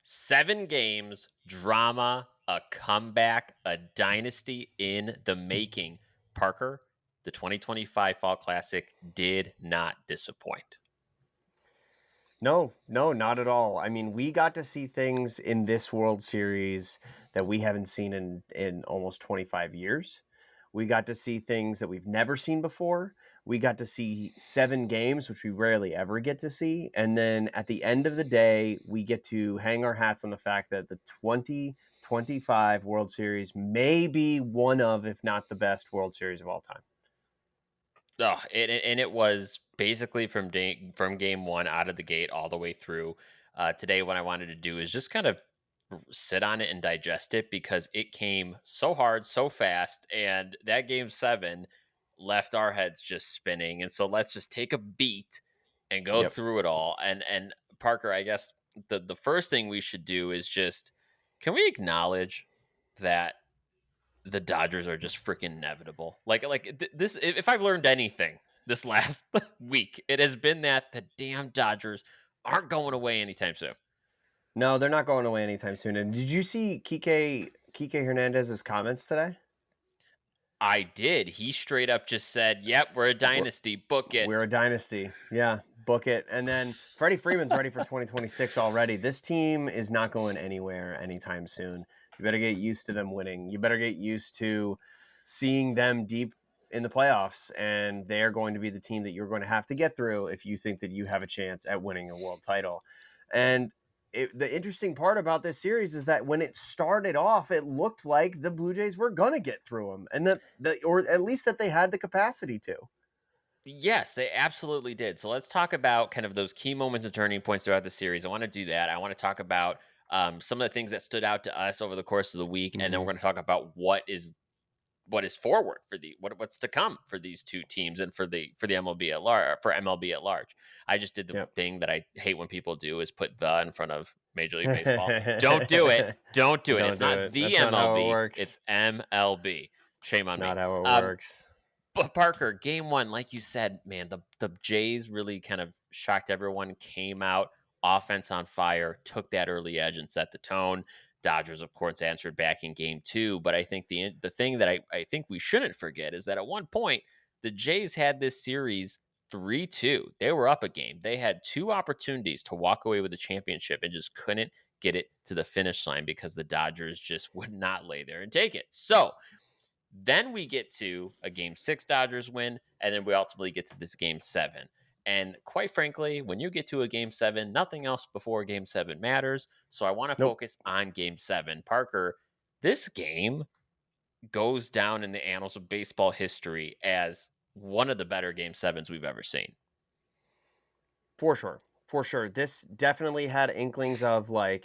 7 games, drama, a comeback, a dynasty in the making. Parker, the 2025 Fall Classic did not disappoint. No, no, not at all. I mean, we got to see things in this World Series that we haven't seen in almost 25 years. We got to see things that we've never seen before. We got to see 7 games, which we rarely ever get to see. And then at the end of the day, we get to hang our hats on the fact that the 2025 World Series may be one of, if not the best World Series of all time. Oh, and it was basically from game one out of the gate all the way through. Today, what I wanted to do is just kind of sit on it and digest it because it came so hard, so fast, and that game 7 left our heads just spinning. And so let's just take a beat and go Yep. through it all. And Parker, I guess the first thing we should do is just can we acknowledge that the Dodgers are just freaking inevitable. This, if I've learned anything this last week, it has been that the damn Dodgers aren't going away anytime soon. No, they're not going away anytime soon. And did you see Kike Hernandez's comments today? I did. He straight up just said, "Yep, we're a We're, dynasty. Book it." we're a dynasty. Yeah, book it. And then Freddie Freeman's ready for 2026 already. This team is not going anywhere anytime soon. You better get used to them winning. You better get used to seeing them deep in the playoffs, and they're going to be the team that you're going to have to get through if you think that you have a chance at winning a world title. And the interesting part about this series is that when it started off, it looked like the Blue Jays were going to get through them, and or at least that they had the capacity to. Yes, they absolutely did. So let's talk about kind of those key moments and turning points throughout the series. I want to do that. I want to talk about some of the things that stood out to us over the course of the week, and then we're Mm-hmm. going to talk about what is forward for what's to come for these two teams and for the MLB at large for MLB at large. I just did the Yep. thing that I hate when people do is put the in front of Major League Baseball. Don't do it. Don't do it. Don't It's do not it. the That's not how it MLB. works. It's MLB. Shame It's on me. not how it Um, works. but Parker, game 1, like you said, man, the Jays really kind of shocked everyone. Came out offense on fire, took that early edge and set the tone. Dodgers, of course, answered back in game 2. But I think the thing that I think we shouldn't forget is that at one point the Jays had this series 3-2. They were up a game. They had 2 opportunities to walk away with the championship and just couldn't get it to the finish line because the Dodgers just would not lay there and take it. So then we get to a game 6 Dodgers win, and then we ultimately get to this game 7. And quite frankly, when you get to a game 7, nothing else before game 7 matters. So I want to Nope. focus on game 7. Parker, this game goes down in the annals of baseball history as one of the better game 7s we've ever seen. For sure. For sure. This definitely had inklings of Mariano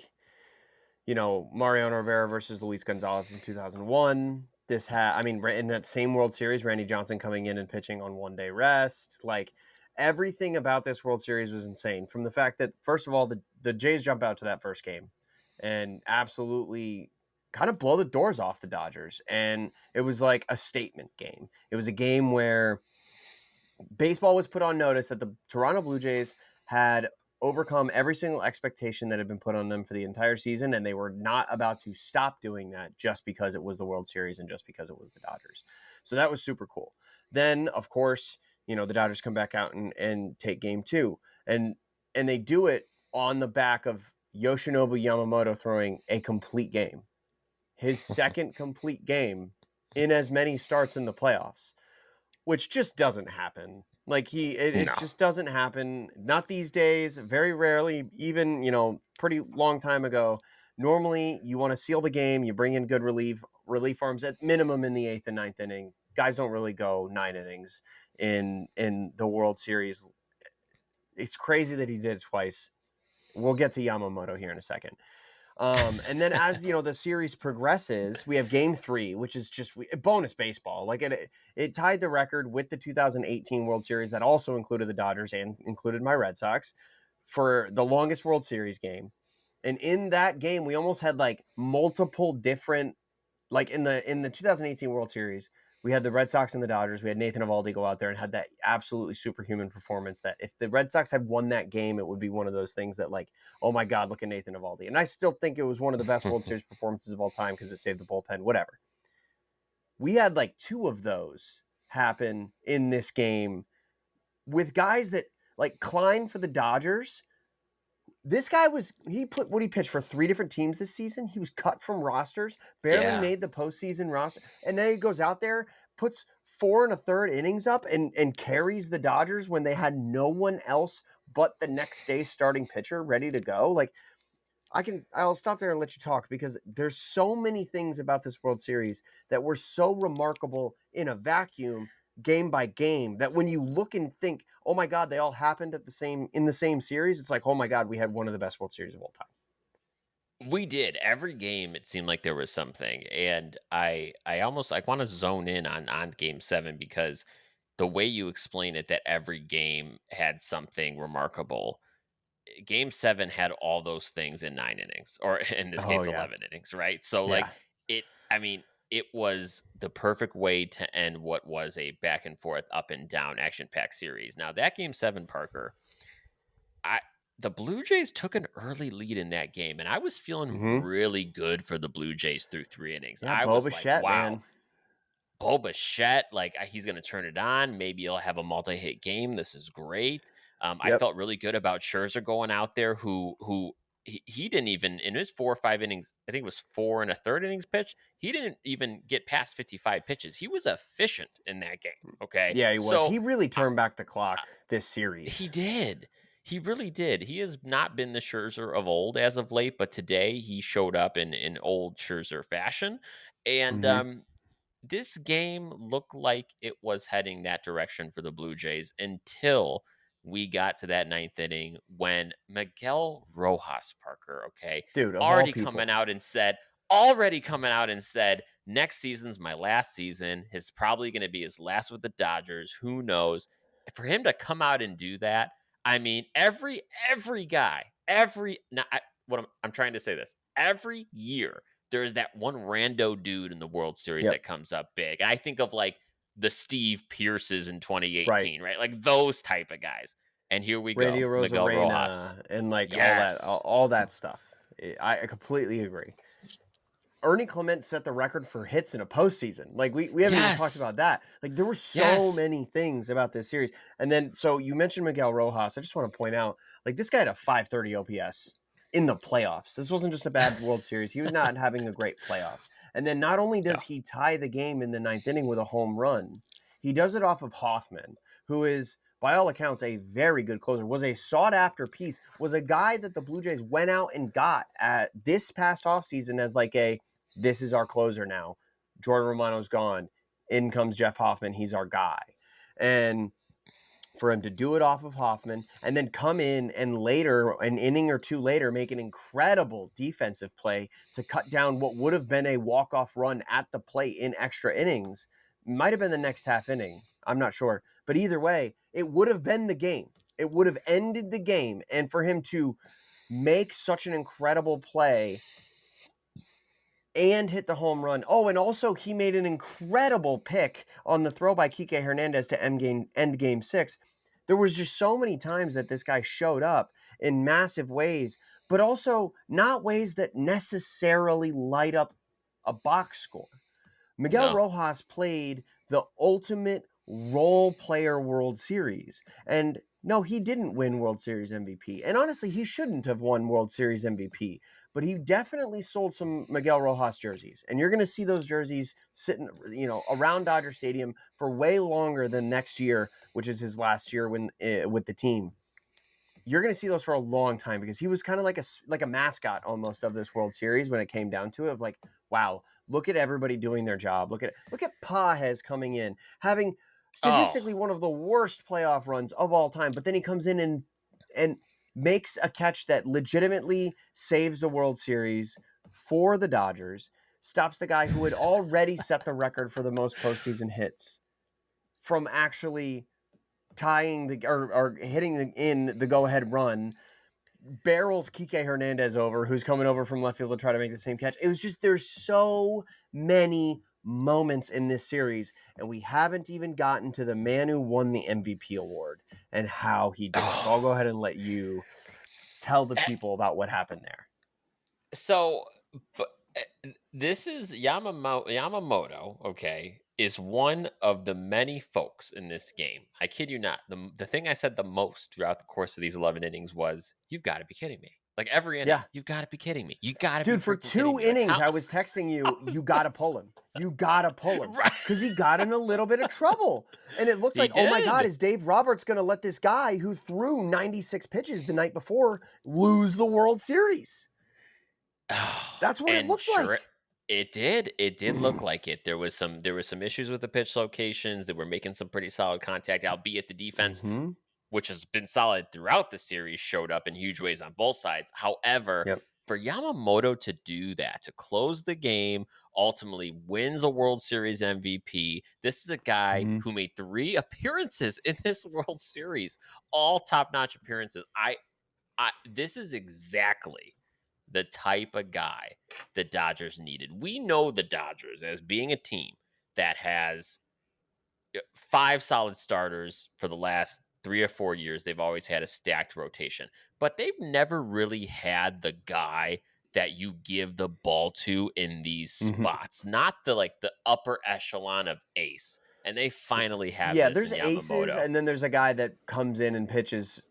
Rivera versus Luis Gonzalez in 2001. This had, I mean, in that same World Series, Randy Johnson coming in and pitching on 1 day rest. Like everything about this World Series was insane. From the fact that, first of all, the Jays jump out to that first game and absolutely kind of blow the doors off the Dodgers. And it was like a statement game. It was a game where baseball was put on notice that the Toronto Blue Jays had overcome every single expectation that had been put on them for the entire season, and they were not about to stop doing that just because it was the World Series and just because it was the Dodgers. So that was super cool. Then, of course, the Dodgers come back out and take game 2. And they do it on the back of Yoshinobu Yamamoto throwing a complete game. His second complete game in as many starts in the playoffs, which just doesn't happen. Like it No. just doesn't happen. Not these days. Very rarely. Even pretty long time ago. Normally, you want to seal the game. You bring in good relief arms at minimum in the 8th and 9th inning. Guys don't really go 9 innings in the World Series. It's crazy that he did it twice. We'll get to Yamamoto here in a second. And then as the series progresses, we have game 3, which is just bonus baseball. Like it tied the record with the 2018 World Series that also included the Dodgers and included my Red Sox for the longest World Series game. And in that game, we almost had like multiple different, like in the 2018 World Series, We had the Red Sox and the Dodgers. We had Nathan Eovaldi go out there and had that absolutely superhuman performance that if the Red Sox had won that game, it would be one of those things that like, oh my God, look at Nathan Eovaldi. And I still think it was one of the best World Series performances of all time because it saved the bullpen, whatever. We had like 2 of those happen in this game with guys that like Klein for the Dodgers. This guy he pitched for 3 different teams this season. He was cut from rosters, barely Yeah. made the postseason roster, and then he goes out there, puts 4 and a third innings up, and carries the Dodgers when they had no one else but the next day's starting pitcher ready to go. Like I'll stop there and let you talk because there's so many things about this World Series that were so remarkable in a vacuum game by game that when you look and think, oh my God, they all happened in the same series, it's like, oh my God, we had one of the best World Series of all time. We did. Every game it seemed like there was something. And I almost I want to zone in on game 7 because the way you explain it that every game had something remarkable. Game 7 had all those things in 9 innings or in this Oh case yeah. 11 innings, right? So like Yeah. it I mean, it was the perfect way to end what was a back and forth up and down action-packed series. Now, that game 7, Parker, I the Blue Jays took an early lead in that game, and I was feeling Mm-hmm. really good for the Blue Jays through 3 innings. Yeah, I Bo was like, Bichette, "Wow, man. Bo Bichette, like, he's gonna turn it on. Maybe he'll have a multi-hit game. This is great." I Yep. felt really good about Scherzer going out there who he didn't even in his 4 or 5 innings, I think it was 4 and a third innings pitch, he didn't even get past 55 pitches. He was efficient in that game, okay? Yeah, he was. So, He really I turned back the clock this he series. did. He really did. He has not been the Scherzer of old as of late, but today he showed up in old Scherzer fashion, and, Mm-hmm. this game looked like it was heading that direction for the Blue Jays until we got to that ninth inning when Miguel Rojas, Parker, okay, Dude, of all already people. coming out and said, already coming out and said, next season's my last season. It's probably going to be his last with the Dodgers. Who knows? For him to come out and do that, I mean, every guy, I'm trying to say this every year there's that one rando dude in the World Series Yep. that comes up big. And I think of like the Steve Pierces in Right. 2018, right? Like those type of guys. And here we Randy go, Miguel Rojas. Rosarena and like Yes. all that stuff. I completely agree. Ernie Clement set the record for hits in a postseason. Like we haven't even talked Yes. about that. Like there were so Yes. many things about this series. And then so you mentioned Miguel Rojas. I just want to point out, like this guy had a 530 OPS in the playoffs. This wasn't just a bad World Series. He was not having a great playoffs. And then not only No. does he tie the game in the ninth inning with a home run, he does it off of Hoffman, who is by all accounts, a very good closer, was a sought after piece, was a guy that the Blue Jays went out and got at this past offseason as like this is our closer now. Jordan Romano's gone. In comes Jeff Hoffman. He's our guy. And for him to do it off of Hoffman and then come in and later, an inning or 2 later, make an incredible defensive play to cut down what would have been a walk-off run at the plate in extra innings. Might have been the next half inning. I'm not sure. But either way, it would have been the game. It would have ended the game. And for him to make such an incredible play and hit the home run. Oh, and also he made an incredible pick on the throw by Kike Hernandez to end game 6. There was just so many times that this guy showed up in massive ways, but also not ways that necessarily light up a box score. Miguel No. Rojas played the ultimate role player World Series. And no, he didn't win World Series MVP. And honestly, he shouldn't have won World Series MVP. But he definitely sold some Miguel Rojas jerseys. And you're going to see those jerseys sitting, around Dodger Stadium for way longer than next year, which is his last year with the team. You're going to see those for a long time because he was kind of like a mascot almost of this World Series when it came down to it. Of like, wow, look at everybody doing their job. Look at Pages coming in, having Oh, statistically one of the worst playoff runs of all time, but then he comes in and makes a catch that legitimately saves the World Series for the Dodgers, stops the guy who had already set the record for the most postseason hits from actually tying or hitting in the go-ahead run, barrels Kike Hernandez over, who's coming over from left field to try to make the same catch. It was just there's so many moments in this series, and we haven't even gotten to the man who won the MVP award and how he did it. So I'll Oh. go ahead and let you tell the people about what happened there. So, but this is Yamamoto, okay, is one of the many folks in this game. I kid you not. The thing I said the most throughout the course of these 11 innings was, "You've got to be kidding me!" Like every inning, Yeah. you've got to be kidding me. You got to be Dude, for freaking kidding 2 me. Like innings, how I was texting how you, is "You gotta this pull him. You gotta pull him," right? because he got in a little bit of trouble, and it looked He like, "Oh my god, did. is Dave Roberts gonna let this guy who threw 96 pitches the night before lose the World Series?" That's what it And looked sure, like. it did. It did look like it. There was some issues with the pitch locations. They were making some pretty solid contact, albeit the defense, Mhm. which has been solid throughout the series, showed up in huge ways on both sides. However, Yep. for Yamamoto to do that, to close the game, ultimately wins a World Series MVP. This is a guy Mhm. who made 3 appearances in this World Series, all top-notch appearances. This is exactly the type of guy the Dodgers needed. We know the Dodgers as being a team that has 5 solid starters for the last 3 or 4 years. They've always had a stacked rotation, but they've never really had the guy that you give the ball to in these Mhm. spots, not the upper echelon of ace. And they finally have Yeah, this there's in aces, Yamamoto. and then there's a guy that comes in and pitches,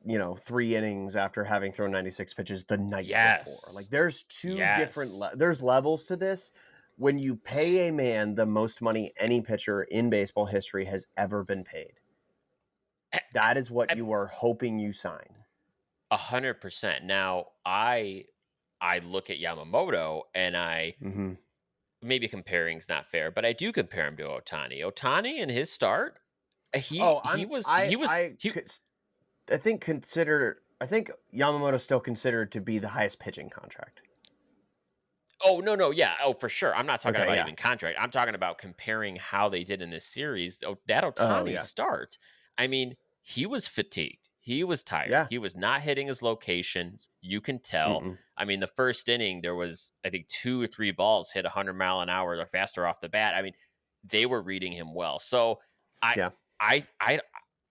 3 innings after having thrown 96 pitches the night before. Like, Yes. there's 2 different Yes. there's levels to this. When you pay a man the most money any pitcher in baseball history has ever been paid, I, that is what I, you are hoping you sign. 100%. Now, I look at Yamamoto and I Mhm. maybe comparing is not fair, but I do compare him to Ohtani. Ohtani in his start, Oh, he was he was he I think Yamamoto's still considered to be the highest pitching contract. Oh, no, no, yeah, oh, for sure. I'm not talking Okay, about yeah. even contract. I'm talking about comparing how they did in this series. Oh, that Oh, Ohtani yeah. start, I mean, he was fatigued. He was tired. Yeah. He was not hitting his locations. You can tell. Mm-mm. I mean, the first inning, there was, I think, 2 or 3 balls hit 100-mile-an-hour or faster off the bat. I mean, they were reading him well. So I, Yeah. I,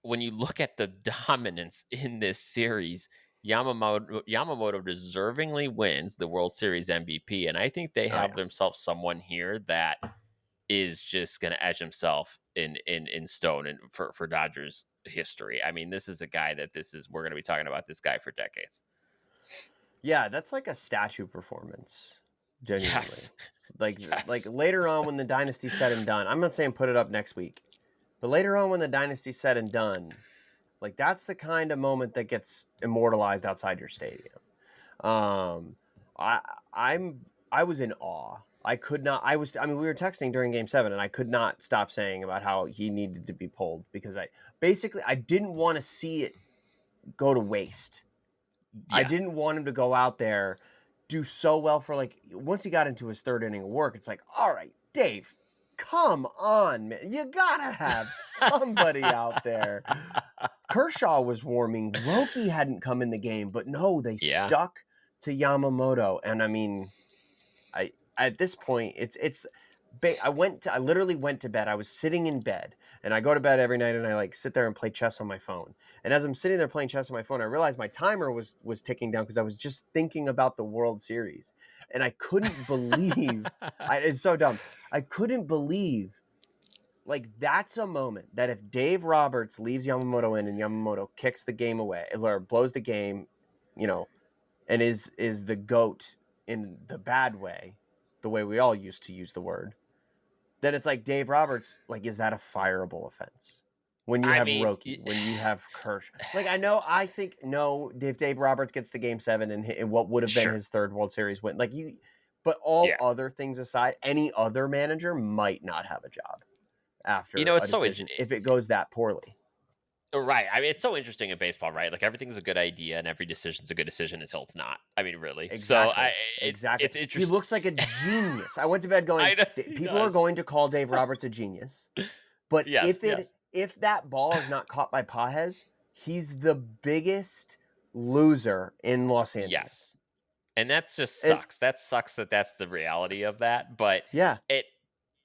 when you look at the dominance in this series, Yamamoto deservingly wins the World Series MVP, and I think they Oh, have yeah. themselves someone here that is just going to etch himself in stone and for Dodgers history. I mean, this is a guy that this is we're going to be talking about this guy for decades. Yeah, that's like a statue performance, genuinely. Yes, Like yes, later on when the dynasty's said and done, I'm not saying put it up next week, but later on when the dynasty's said and done, like that's the kind of moment that gets immortalized outside your stadium. Um, I I was in awe. I mean, we were texting during game 7 and I could not stop saying about how he needed to be pulled because I didn't want to see it go to waste. I yeah. didn't want him to go out there, do so well for like once he got into his 3rd inning of work, it's like, all right, Dave, come on, man. You gotta have somebody out there. Kershaw was warming. Roki hadn't come in the game, but no, they Yeah, stuck to Yamamoto. And I mean, I at this point, I literally went to bed. I was sitting in bed, and I go to bed every night, and I like sit there and play chess on my phone. And as I'm sitting there playing chess on my phone, I realized my timer was ticking down because I was just thinking about the World Series, and I couldn't believe. It's so dumb. I couldn't believe like that's a moment that if Dave Roberts leaves Yamamoto in and Yamamoto kicks the game away or blows the game, you know, and is the goat in the bad way, the way we all used to use the word, then it's like Dave Roberts, like, is that a fireable offense? When you I have mean, Roki, when you have Kirsch, like I think no, if Dave Roberts gets to Game 7 and what would have been sure, his 3rd World Series win, like but all yeah. other things aside, any other manager might not have a job after a It's so decision if it goes that poorly. right. I mean, it's so interesting in baseball, right? Like everything's a good idea and every decision's a good decision until it's not. I mean, really. So Exactly. Exactly. it's He interesting. looks like a genius. I went to bed going, I know he People are does. going to call Dave Roberts a genius." But Yes, yes. if that ball is not caught by Pages, he's the biggest loser in Los Yes. Angeles. And that's just And sucks. That sucks that that's the reality of that, but yeah, it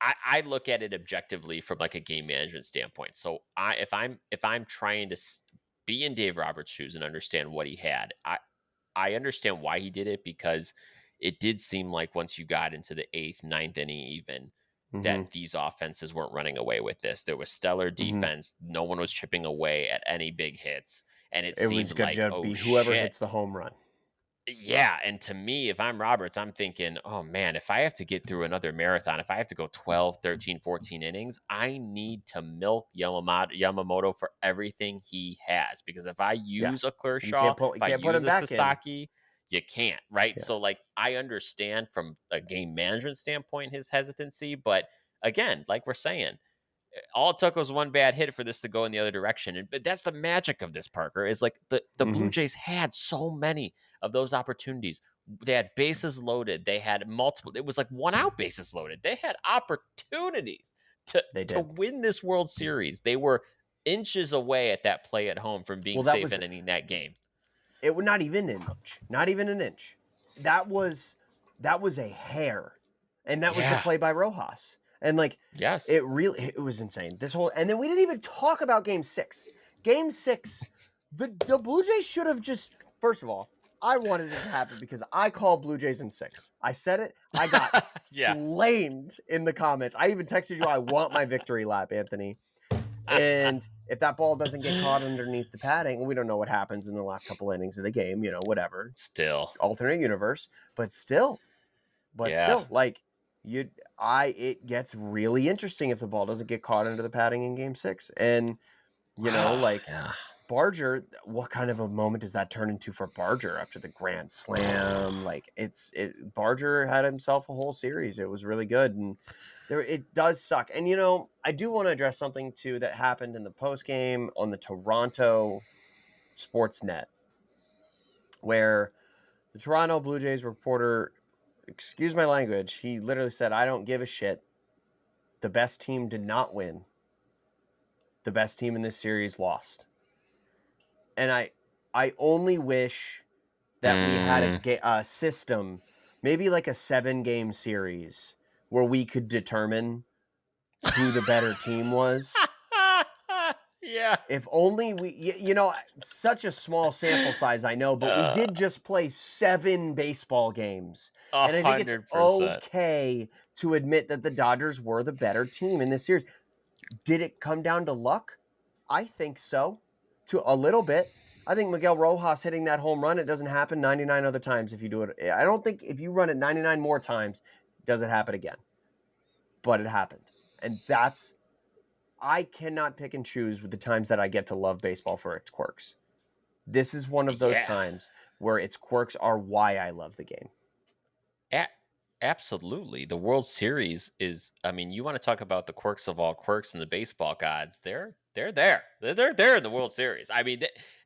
I look at it objectively from like a game management standpoint. So if I'm trying to be in Dave Roberts' shoes and understand what he had, I understand why he did it because it did seem like once you got into the eighth, ninth inning, even Hmm. that these offenses weren't running away with this. There was stellar Hmm. defense. No one was chipping away at any big hits, and it It was seemed going like, to oh be whoever shit. hits the home run. Yeah, and to me, if I'm Roberts, I'm thinking, "Oh, man, if I have to get through another marathon, if I have to go 12, 13, 14 innings, I need to milk Yamamoto for everything he has, because if I Yeah. use a You Kershaw, can't pull. You if I can't put use him a back in. Sasaki, you can't, right? Yeah. So, like, I understand from a game management standpoint his hesitancy, but again, like we're saying, all it took was one bad hit for this to go in the other direction. And but that's the magic of this, Parker, is like the Blue Hmm. Jays had so many of those opportunities. They had bases loaded. They had multiple. It was like one out bases loaded. They had opportunities to They to did. win this World Series. They were inches away at that play at home from being Well, that safe was and ending that game. it. Would not even an inch. Not even an inch. That was a hair, and that was the Yeah. play by Rojas. And like Yes. it was insane. This whole and then we didn't even talk about Game 6. Game 6, the Blue Jays should have just first of all. I wanted it to happen because I call Blue Jays in 6. I said it. I got Yeah. flamed in the comments. I even texted you, I want my victory lap, Anthony. And if that ball doesn't get caught underneath the padding, we don't know what happens in the last couple innings of the game, whatever. Still. Alternate universe. But still, Yeah. like it gets really interesting if the ball doesn't get caught under the padding in game 6. And, like Yeah. Barger, what kind of a moment does that turn into for Barger after the grand slam? Like Barger had himself a whole series. It was really good. And it does suck. And I do want to address something too that happened in the post game on the Toronto Sportsnet, where the Toronto Blue Jays reporter, excuse my language, he literally said, "I don't give a shit. The best team did not win. The best team in this series lost." And I only wish that we had Mm. a system, maybe like a 7-game series, where we could determine who the better team was. Yeah. If only such a small sample size, I know, but we Uh, did just play 7 baseball games. a And I think it's 100%. okay to admit that the Dodgers were the better team in this series. Did it come down to luck? I think so, to a little bit. I think Miguel Rojas hitting that home run, it doesn't happen 99 other times if you do it. I don't think if you run it 99 more times, does it happen again. But it happened. And I cannot pick and choose with the times that I get to love baseball for its quirks. This is one of those Yeah. times where its quirks are why I love the game. A- Absolutely. The World Series is, I mean, you want to talk about the quirks of all quirks and the baseball gods. They're there. They're there in the World Series. I mean,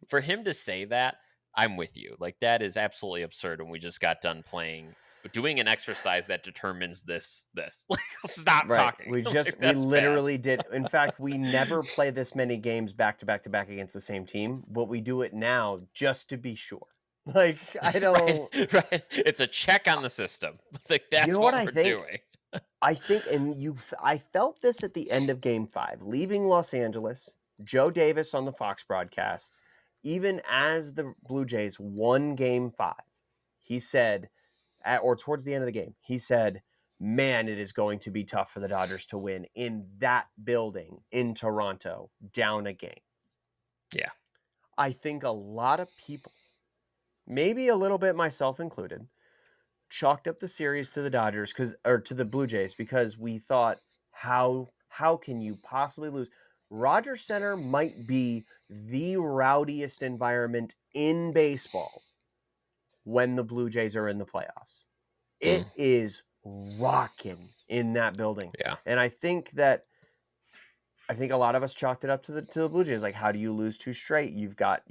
for him to say that, I'm with you. Like, that is absolutely absurd when we just got done doing an exercise that determines this. Like, stop Right. talking. We Like, that's bad. literally did. In fact, we never play this many games back to back to back against the same team, but we do it now just to be sure. Like, I Right. don't, Right. It's a check on the system. Like, you that's know what what I we're think? doing. I think, I felt this at the end of game 5, leaving Los Angeles, Joe Davis on the Fox broadcast, even as the Blue Jays won game 5, he said, or towards the end of the game, he said, "Man, it is going to be tough for the Dodgers to win in that building in Toronto, down a game." Yeah. I think a lot of people, maybe a little bit myself included, chalked up the series to the Dodgers or to the Blue Jays because we thought, how can you possibly lose? Rogers Center might be the rowdiest environment in baseball when the Blue Jays are in the playoffs. Mm, It is rocking in that building. yeah. And I think a lot of us chalked it up to the Blue Jays. Like, how do you lose 2 straight? You've got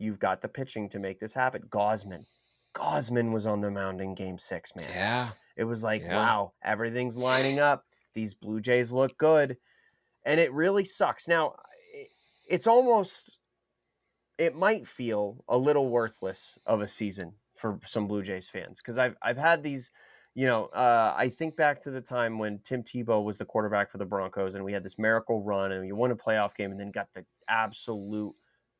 the pitching to make this happen. Gosman was on the mound in game 6, man. Yeah. It was like, Yeah. wow, everything's lining up. These Blue Jays look good. And it really sucks. Now, it's almost, it might feel a little worthless of a season for some Blue Jays fans because I've had these I think back to the time when Tim Tebow was the quarterback for the Broncos, and we had this miracle run, and we won a playoff game, and then got the absolute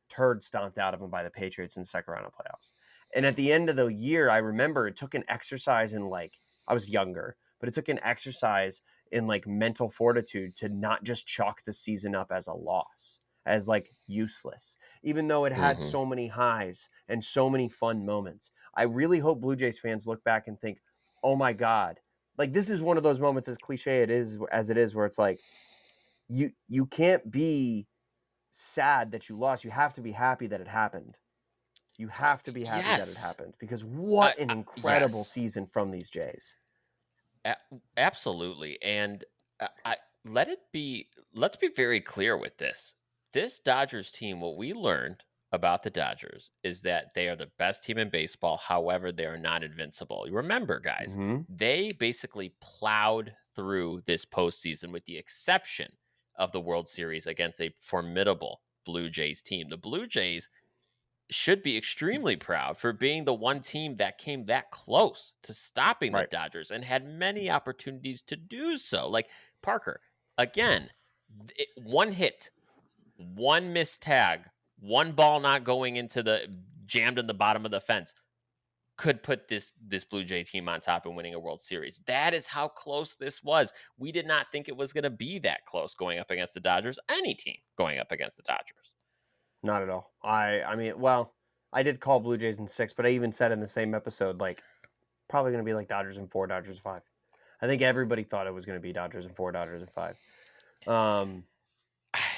turd stomped out of them by the Patriots in the second round of playoffs. And at the end of the year, I remember it took an exercise in like I was younger, but it took an exercise in like mental fortitude to not just chalk the season up as a loss, as like useless, even though it had Hmm. so many highs and so many fun moments. I really hope Blue Jays fans look back and think, oh my God. Like this is one of those moments, as cliche it is as it is, where it's like you can't be sad that you lost. You have to be happy that it happened. You have to be happy that it Yes. happened because what an incredible Yes. season from these Jays. A- Absolutely. And let it be, let's be very clear with this. This Dodgers team, what we learned about the Dodgers is that they are the best team in baseball. However, they are not invincible. Remember, guys, Hmm. they basically plowed through this postseason with the exception of the World Series against a formidable Blue Jays team. The Blue Jays should be extremely proud for being the one team that came that close to stopping the Right. Dodgers and had many opportunities to do so. Like Parker, again, one hit, one missed tag, one ball not going into the jammed in the bottom of the fence could put this Blue Jay team on top and winning a World Series. That is how close this was. We did not think it was going to be that close going up against the Dodgers. Any team going up against the Dodgers. Not at all. I mean, well, I did call Blue Jays in 6, but I even said in the same episode, like, probably going to be like Dodgers in 4, Dodgers in 5. I think everybody thought it was going to be Dodgers in 4, Dodgers in 5. Um,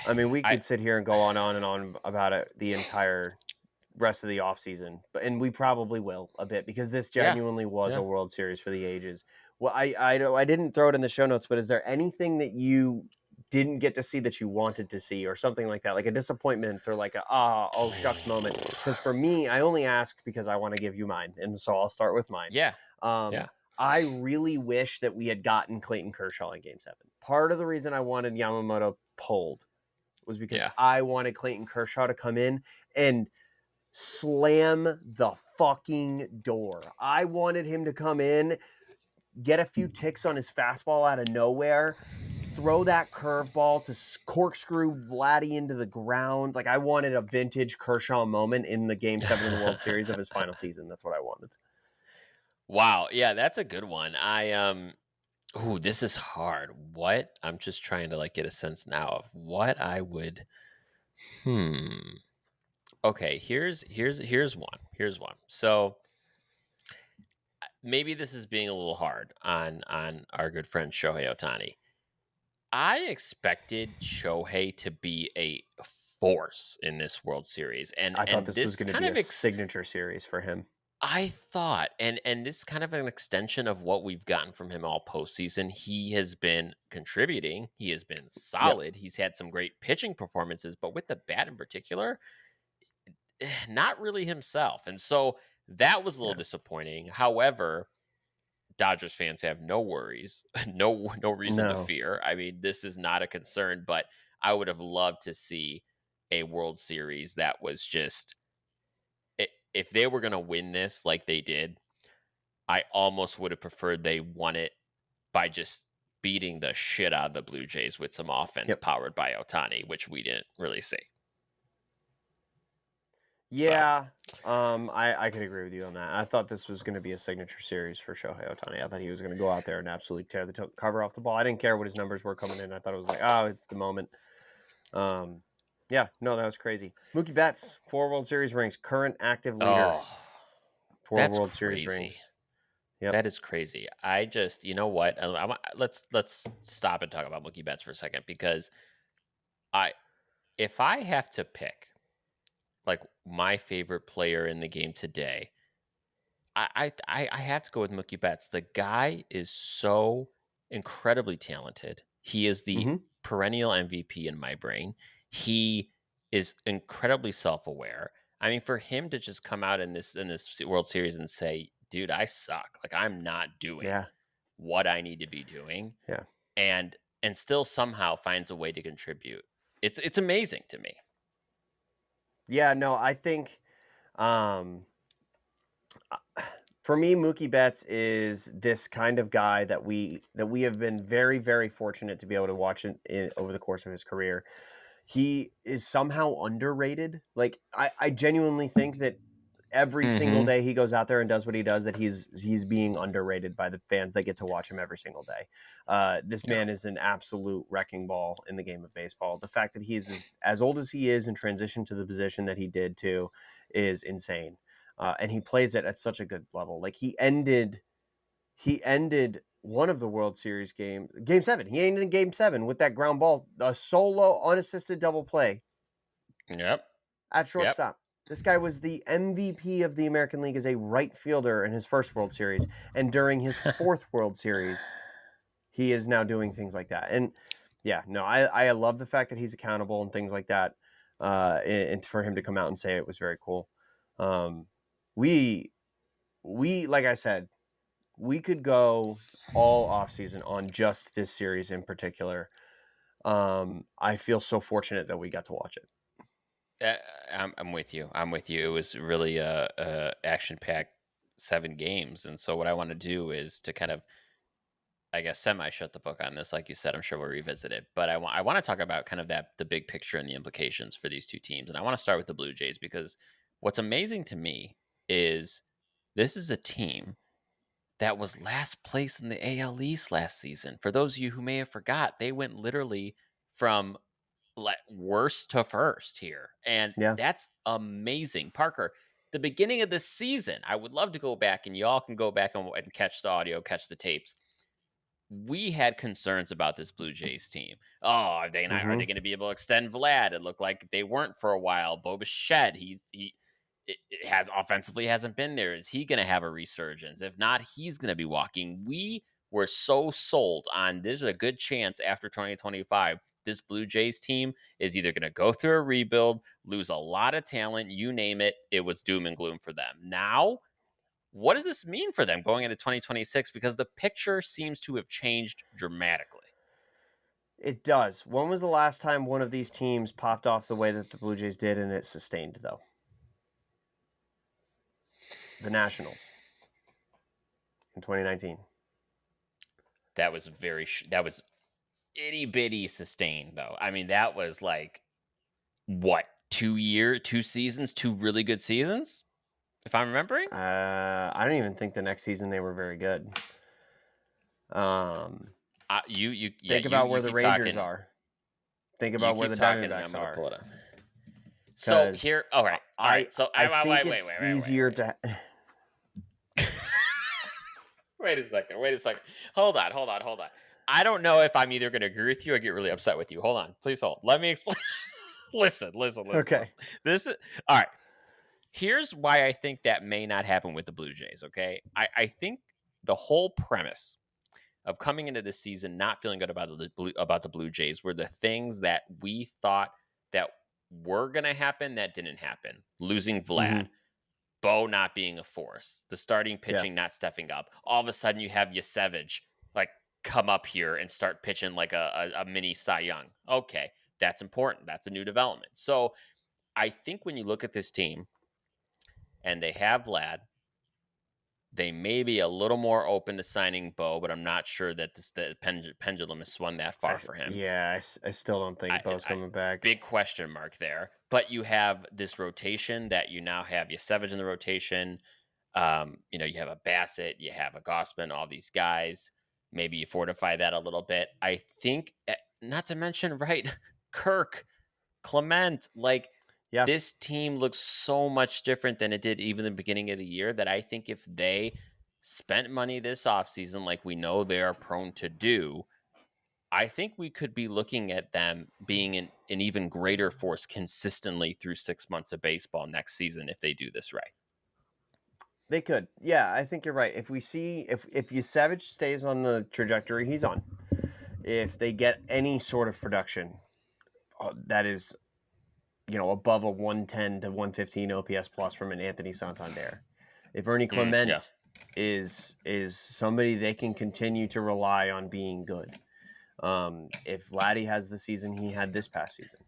I mean, we I could sit here and go on and on about it the entire rest of the offseason, and we probably will a bit because this yeah. genuinely was a Yeah. World Series for the ages. Well, I didn't throw it in the show notes, but is there anything that you didn't get to see that you wanted to see, or something like that, like a disappointment or like a oh shucks moment? Because for me, I only ask because I want to give you mine, and so I'll start with mine. Yeah. Um, Yeah. I really wish that we had gotten Clayton Kershaw in Game 7. Part of the reason I wanted Yamamoto pulled was because Yeah. I wanted Clayton Kershaw to come in and slam the fucking door. I wanted him to come in, get a few ticks on his fastball out of nowhere, throw that curveball to corkscrew Vladdy into the ground. Like I wanted a vintage Kershaw moment in the Game 7 of the World Series of his final season. That's what I wanted. Wow. Yeah, that's a good one. Ooh, this is hard. What? I'm just trying to like get a sense now of what I would hmm. Okay, here's one. Here's one. So maybe this is being a little hard on our good friend Shohei Ohtani. I expected Shohei to be a force in this World Series, I thought and this was this going to kind be of a signature series for him. I thought, and this is kind of an extension of what we've gotten from him all postseason. He has been contributing. He has been Yep. solid. He's had some great pitching performances, but with the bat in particular, not really himself. And so that was a little Yeah. disappointing. However, Dodgers fans have no worries, no reason to No. fear. I mean, this is not a concern, but I would have loved to see a World Series that was just if they were going to win this like they did, I almost would have preferred they won it by just beating the shit out of the Blue Jays with some offense Yep. powered by Otani, which we didn't really see. So, Yeah, I could agree with you on that. I thought this was going to be a signature series for Shohei Ohtani. I thought he was going to go out there and absolutely tear the cover off the ball. I didn't care what his numbers were coming in. I thought it was like, oh, it's the moment. Um, yeah, no, that was crazy. Mookie Betts, 4 World Series rings, current active leader, oh, 4 that's World Series crazy. rings. Yep. That is crazy. I just, you know what? Let's stop and talk about Mookie Betts for a second because I, if I have to pick like my favorite player in the game today, I have to go with Mookie Betts. The guy is so incredibly talented. He is the Hmm. perennial MVP in my brain. He is incredibly self-aware. I mean, for him to just come out in this World Series and say, "Dude, I suck. Like I'm not doing Yeah. what I need to be doing," Yeah. and still somehow finds a way to contribute. It's amazing to me. Yeah. No, I think, um, For me, Mookie Betts is this kind of guy that we have been very, very fortunate to be able to watch over the course of his career. He is somehow underrated. Like I genuinely think that every single Mm-hmm. day he goes out there and does what he does, that he's being underrated by the fans that get to watch him every single day. This Yeah. man is an absolute wrecking ball in the game of baseball. The fact that he is as old as he is and transitioned to the position that he did too is insane. And he plays it at such a good level. Like he ended one of the World Series game 7. He ended in game 7 with that ground ball, a solo unassisted double play Yep. at Yep. shortstop. This guy was the MVP of the American League as a right fielder in his first World Series. And during his fourth World Series, he is now doing things like that. And yeah, no, I love the fact that he's accountable and things like that. And for him to come out and say it was very cool. We, like I said, we could go all offseason on just this series in particular. I feel so fortunate that we got to watch it. Uh, I'm with you. I'm with you. It was really a action-packed 7 games, and so what I want to do is to kind of, I guess, semi shut the book on this. Like you said, I'm sure we'll revisit it, but I want to talk about kind of the big picture and the implications for these two teams, and I want to start with the Blue Jays because what's amazing to me is this is a team that was last place in the AL East last season. For those of you who may have forgot, they went literally from worst to first here. And Yeah. that's amazing. Parker, the beginning of the season, I would love to go back and y'all can go back and catch the audio, catch the tapes. We had concerns about this Blue Jays team. Oh, are they Mm-hmm. going to be able to extend Vlad? It looked like they weren't for a while. Bo Bichette, it has offensively hasn't been there. Is he going to have a resurgence? If not, he's going to be walking. We were so sold on this is a good chance after 2025. This Blue Jays team is either going to go through a rebuild, lose a lot of talent, you name it. It was doom and gloom for them. Now, what does this mean for them going into 2026? Because the picture seems to have changed dramatically. It does. When was the last time one of these teams popped off the way that the Blue Jays did and it sustained, though? The Nationals in 2019. That was itty bitty sustained though. I mean, that was like what 2 seasons, 2 really good seasons, if I'm remembering. I don't even think the next season they were very good. Yeah, Think about you where the keep Rangers talking. are. Think You about where keep the talking, and I'm Diamondbacks gonna are. pull it up. So Because here, all right, all right. So I wait, think wait, wait, it's wait, wait, easier wait. to. Wait a second. Wait a second. Hold on. Hold on. Hold on. I don't know if I'm either going to agree with you or get really upset with you. Hold on. Please hold. Let me explain. Listen. Listen. Listen. Okay. Listen. This is all right. Here's why I think that may not happen with the Blue Jays. Okay. I think the whole premise of coming into this season not feeling good about the Blue Jays were the things that we thought that were going to happen that didn't happen. Losing Vlad, Mm-hmm. Bo not being a force, the starting Yeah. pitching not stepping up. All of a sudden, you have Yosevich like come up here and start pitching like a mini Cy Young. Okay, that's important. That's a new development. So I think when you look at this team and they have Vlad, they may be a little more open to signing Bo, but I'm not sure that the pendulum has swung that far for him. I still don't think Bo's coming back. Big question mark there. But you have this rotation that you now have Yosevich in the rotation. You have a Bassett, you have a Gossman, all these guys. Maybe you fortify that a little bit. I think, not to mention, right, Kirk, Clement, like Yeah. this team looks so much different than it did even in the beginning of the year that I think if they spent money this offseason, like we know they are prone to do, I think we could be looking at them being an even greater force consistently through 6 months of baseball next season if they do this right. They could. Yeah, I think you're right. If we see if Savage stays on the trajectory he's on, if they get any sort of production that is, above a 110 to 115 OPS plus from an Anthony Santander, if Ernie Yeah. Clement is somebody they can continue to rely on being good. If Vladdy has the season he had this past season,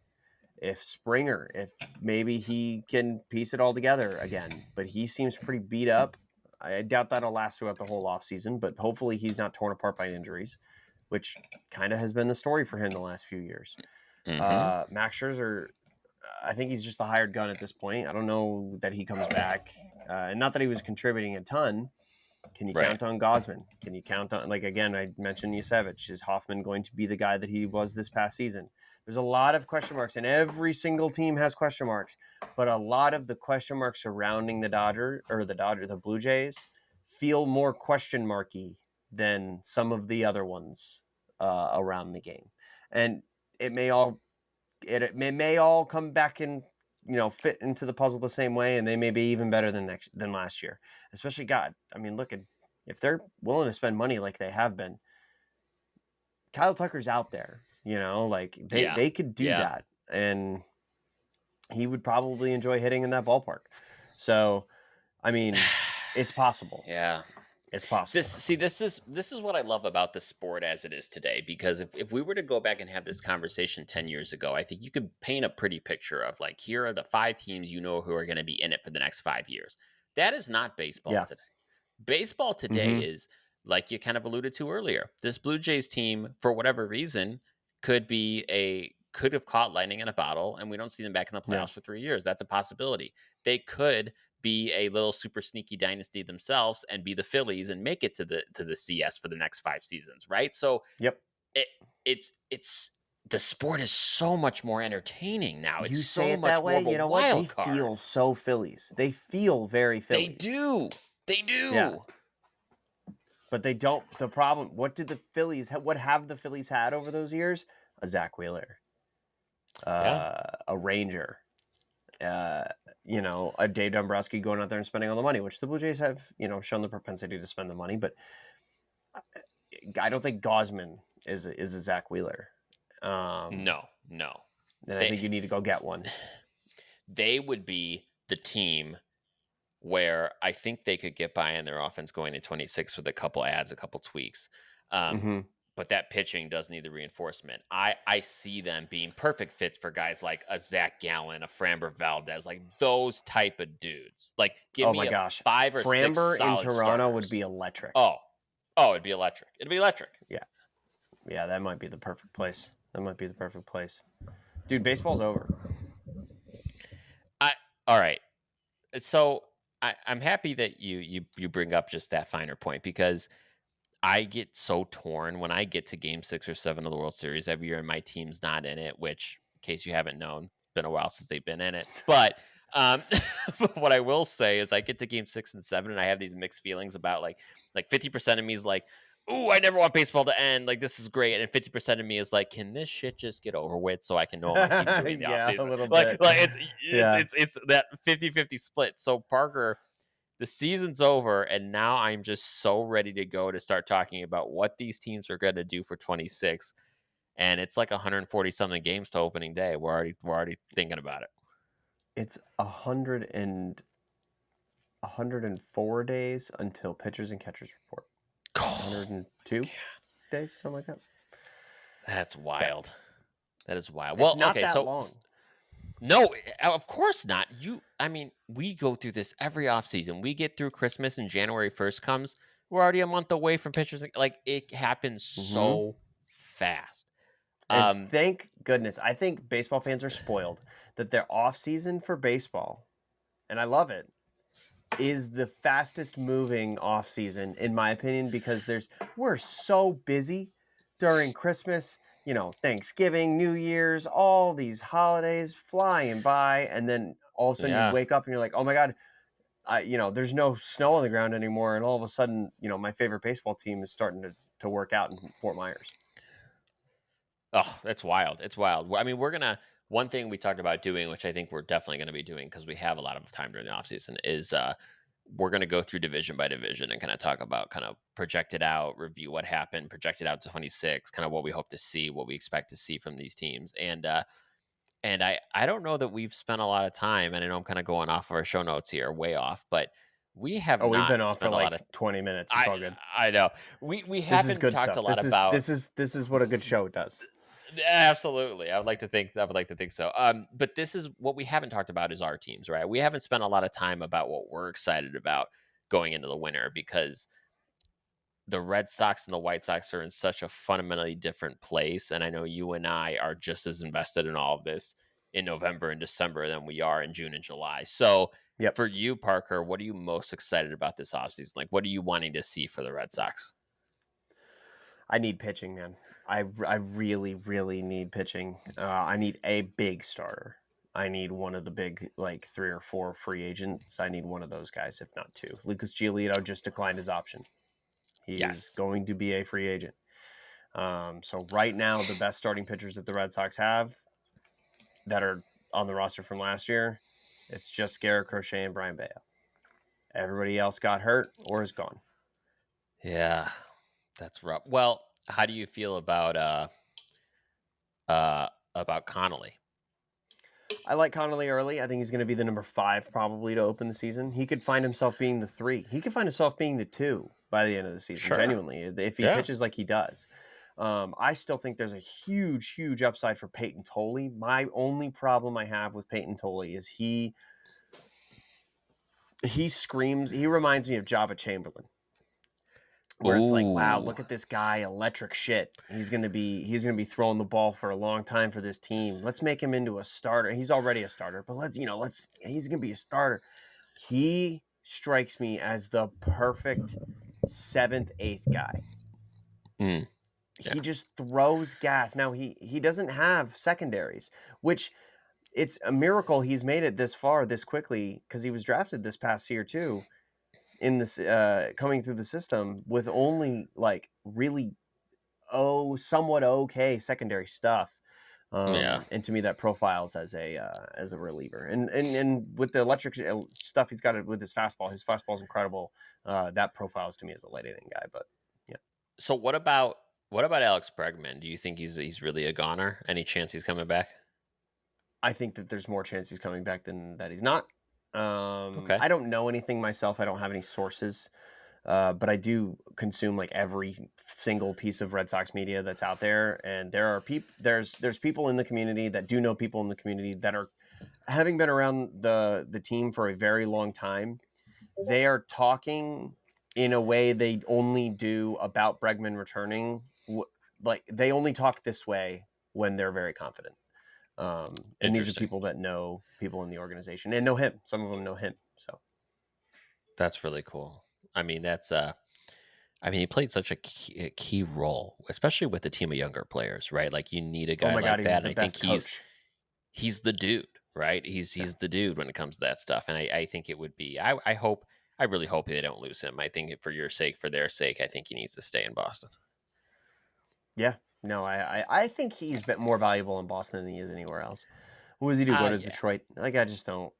if Springer, if maybe he can piece it all together again, but he seems pretty beat up. I doubt that'll last throughout the whole offseason, but hopefully he's not torn apart by injuries, which kind of has been the story for him the last few years. Mm-hmm. Max Scherzer, I think he's just the hired gun at this point. I don't know that he comes back. And not that he was contributing a ton. Can you Right. count on Gosman? Can you count on, again, I mentioned Yusevich. Is Hoffman going to be the guy that he was this past season? There's a lot of question marks, and every single team has question marks. But a lot of the question marks surrounding the Blue Jays, feel more question marky than some of the other ones around the game. And it may all come back and fit into the puzzle the same way, and they may be even better than last year. Especially, God, I mean, look at if they're willing to spend money like they have been. Kyle Tucker's out there, Yeah. they could do Yeah. that, and he would probably enjoy hitting in that ballpark. So, I mean, it's possible. Yeah. It's possible. This is what I love about the sport as it is today. Because if we were to go back and have this conversation 10 years ago, I think you could paint a pretty picture of like, here are the 5 teams who are going to be in it for the next 5 years. That is not baseball Yeah. today. Baseball today Mm-hmm. is, like you kind of alluded to earlier, this Blue Jays team, for whatever reason, could have caught lightning in a bottle, and we don't see them back in the Yeah. playoffs for 3 years. That's a possibility. They could be a little super sneaky dynasty themselves and be the Phillies and make it to the CS for the next 5 seasons, right? So Yep. it it's the sport is so much more entertaining now. It's You say so it that much more way, of a you know what? They wild feel card. so Phillies. They feel very They Phillies. do. They Yeah. do. But they don't. The problem. What did the Phillies? What have the Phillies had over those years? A Zach Wheeler, Yeah. a Ranger, uh, a Dave Dombrowski going out there and spending all the money, which the Blue Jays have, shown the propensity to spend the money. But I don't think Gosman is a Zach Wheeler. No, no. And I They think you need to go get one. they would be the team where I think they could get by in their offense going to 26 with a couple adds, a couple tweaks. Um, Mm-hmm. but that pitching does need the reinforcement. I see them being perfect fits for guys like a Zach Gallen, a Framber Valdez, like those type of dudes. Like, give Oh my me a gosh, 5 or 6 Framber in solid Toronto would starters. be electric. Oh, it'd be electric. It'd be electric. Yeah, that might be the perfect place. Dude. Baseball's over. All right. So I'm happy that you bring up just that finer point, because I get so torn when I get to game 6 or 7 of the World Series every year and my team's not in it, which, in case you haven't known, it's been a while since they've been in it. But but what I will say is I get to game 6 and 7 and I have these mixed feelings about like 50% of me is like, ooh, I never want baseball to end. Like, this is great. And 50% of me is like, can this shit just get over with so I can know what my team's doing in the Yeah, a offseason? little Like, bit. Yeah. it's that 50-50 split. So Parker, the season's over, and now I'm just so ready to go to start talking about what these teams are going to do for 26. And it's like 140 something games to opening day. We're already thinking about it. It's 104 days until pitchers and catchers report. 102 days, something like that. That's wild. That is wild. It's Well, not okay, that so long. no, of course not. I mean, we go through this every offseason. We get through Christmas and January 1st comes. We're already a month away from pitchers. Like, it happens Mm-hmm. so fast. And thank goodness, I think baseball fans are spoiled that their off season for baseball, and I love it, is the fastest moving off season in my opinion, because we're so busy during Christmas, Thanksgiving, New Year's, all these holidays flying by, and then all of a sudden you Yeah. wake up and you're like, oh my God, there's no snow on the ground anymore, and all of a sudden, my favorite baseball team is starting to work out in Fort Myers. Oh, that's wild. It's wild. I mean, one thing we talked about doing, which I think we're definitely going to be doing because we have a lot of time during the offseason, is we're going to go through division by division and kind of talk about kind of project it out, review what happened, project it out to 26, kind of what we hope to see, what we expect to see from these teams. And I don't know that we've spent a lot of time, and I know I'm kind of going off of our show notes here, way off, but we have Oh, we've not been off for spent a lot like of 20 minutes. It's all good. I know. We This is haven't good talked a stuff. lot This is about. this is this is what a good show does. Absolutely. I would like to think so. But this is what we haven't talked about is our teams, right? We haven't spent a lot of time about what we're excited about. going into the winter, because the Red Sox and the White Sox are in such a fundamentally different place. And I know you and I are just as invested in all of this in November and December than we are in June and July. So Yep. for you, Parker, what are you most excited about this offseason? Like, what are you wanting to see for the Red Sox? I need pitching, man. I really, really need pitching. I need a big starter. I need one of the big, like 3 or 4 free agents. I need one of those guys, if not 2. Lucas Giolito just declined his option. He is Yes. going to be a free agent. So right now, the best starting pitchers that the Red Sox have that are on the roster from last year, it's just Garrett Crochet and Brian Bayo. Everybody else got hurt or is gone. Yeah, that's rough. Well, how do you feel about Connolly? I like Connolly early. I think he's going to be the number 5 probably to open the season. He could find himself being the 3. He could find himself being the 2 by the end of the season, Sure. genuinely, if he Yeah. pitches like he does. I still think there's a huge, huge upside for Peyton Tolley. My only problem I have with Peyton Tolley is he screams. He reminds me of Java Chamberlain, where it's like, wow, Ooh. look at this guy, electric shit. He's gonna be throwing the ball for a long time for this team. Let's make him into a starter. He's already a starter, but he's gonna be a starter. He strikes me as the perfect 7th, 8th guy. Mm, He yeah. just throws gas. Now he doesn't have secondaries, which it's a miracle he's made it this far this quickly, because he was drafted this past year too, in this coming through the system with only like really somewhat okay secondary stuff. Yeah. And to me that profiles as a reliever, and with the electric stuff he's got it with his fastball. His fastball is incredible. That profiles to me as a late inning guy. But yeah, So what about Alex Bregman? Do you think he's really a goner? Any chance he's coming back? I think that there's more chance he's coming back than that he's not. Okay. I don't know anything myself. I don't have any sources. But I do consume like every single piece of Red Sox media that's out there, and there are there's people in the community that do know people in the community that are, having been around the team for a very long time. They are talking in a way they only do about Bregman returning. Like they only talk this way when they're very confident. And these are Interesting. people that know people in the organization and know him. Some of them know him. So, That's really cool. I mean, he played such a key role, especially with a team of younger players, right? Like you need a oh guy my God, like he that. was And the I think best he's coach. he's the dude, right? He's Yeah. he's the dude when it comes to that stuff. And I think it would be I really hope they don't lose him. I think for your sake, for their sake, I think he needs to stay in Boston. Yeah. No, I think he's been more valuable in Boston than he is anywhere else. What does he do? Go to Yeah. Detroit? Like, I just don't.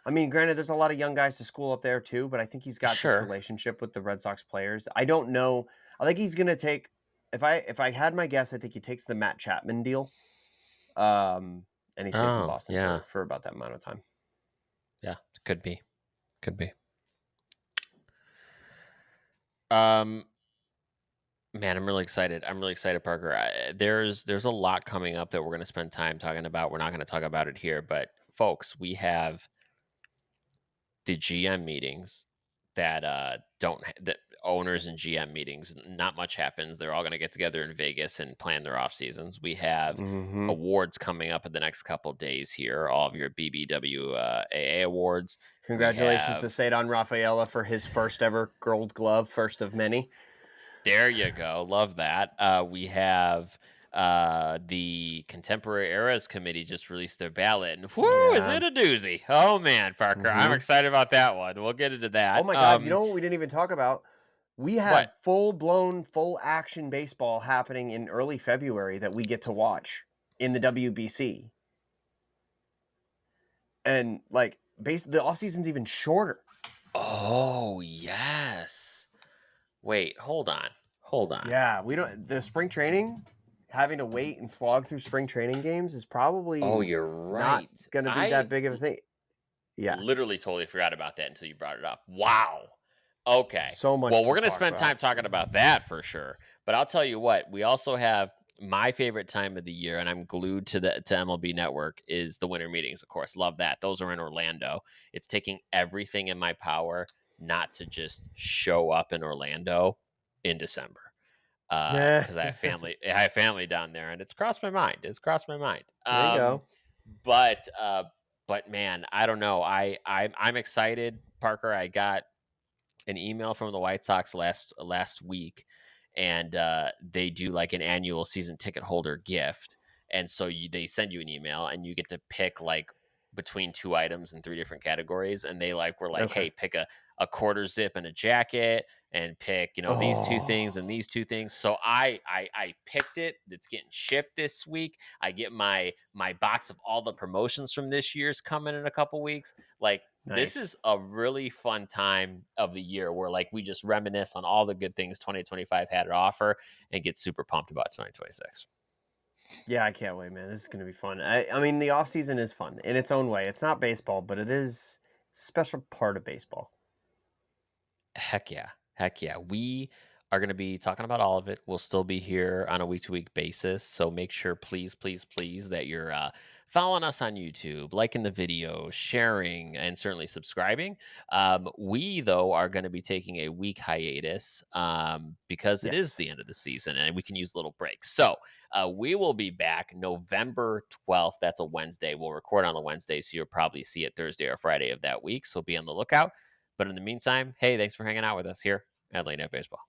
I mean, granted, there's a lot of young guys to school up there too, but I think he's got this Sure. relationship with the Red Sox players. I don't know. I think he's gonna take. If I had my guess, I think he takes the Matt Chapman deal. And he stays in Oh, Boston yeah. for about that amount of time. Yeah. Could be. Could be. Um Man, I'm really excited. I'm really excited, Parker. There's a lot coming up that we're going to spend time talking about. We're not going to talk about it here, but folks, we have the GM meetings that don't that owners and GM meetings. Not much happens. They're all going to get together in Vegas and plan their off seasons. We have Mm-hmm. awards coming up in the next couple days here. All of your BBWAA awards. We Congratulations to have Cedon Rafaela for his first ever Gold Glove, first of many. There you go. Love that. We have the Contemporary Eras Committee just released their ballot, and whoo, is Yeah. it a doozy? Oh man, Parker, I'm Mm-hmm. excited about that one. We'll get into Oh that. my God! You know what we didn't even talk about? We What? have full blown, full action baseball happening in early February that we get to watch in the WBC. And like the off season's even shorter. Oh yes. Wait, hold on. Yeah, we don't the spring training, having to wait and slog through spring training games is Oh, probably you're not right. gonna be I that big of a thing. Yeah. literally totally forgot about that until you brought it up. Wow. Okay. So much Well, to we're going to talk spend time about. talking about that for sure. But I'll tell you what, we also have my favorite time of the year, and I'm glued to MLB Network, is the winter meetings, of course. Love that. Those are in Orlando. It's taking everything in my power not to just show up in Orlando in December. Yeah. Because I have family down there, and it's crossed my mind. It's crossed my mind. There you go. But man, I don't know. I'm excited, Parker. I got an email from the White Sox last week, and they do like an annual season ticket holder gift, and so they send you an email, and you get to pick like between two items in three different categories, and they like were like, Okay. hey, pick a quarter zip and a jacket, and pick these two things Oh, and these two things. So I picked it. It's getting shipped this week. I get my box of all the promotions from this year's coming in a couple weeks. Like, this nice. is a really fun time of the year where like we just reminisce on all the good things 2025 had to offer and get super pumped about 2026. Yeah, I can't wait, man. This is gonna be fun. I mean, the off season is fun in its own way. It's not baseball, but it's a special part of baseball. Heck yeah. Heck yeah. We are going to be talking about all of it. We'll still be here on a week to week basis. So make sure, please, please, please, that you're following us on YouTube, liking the video, sharing, and certainly subscribing. We, though, are going to be taking a week hiatus because it is Yes. the end of the season and we can use a little break. So we will be back November 12th. That's a Wednesday. We'll record on the Wednesday. So you'll probably see it Thursday or Friday of that week. So be on the lookout. But in the meantime, hey, thanks for hanging out with us here at Late Night Baseball.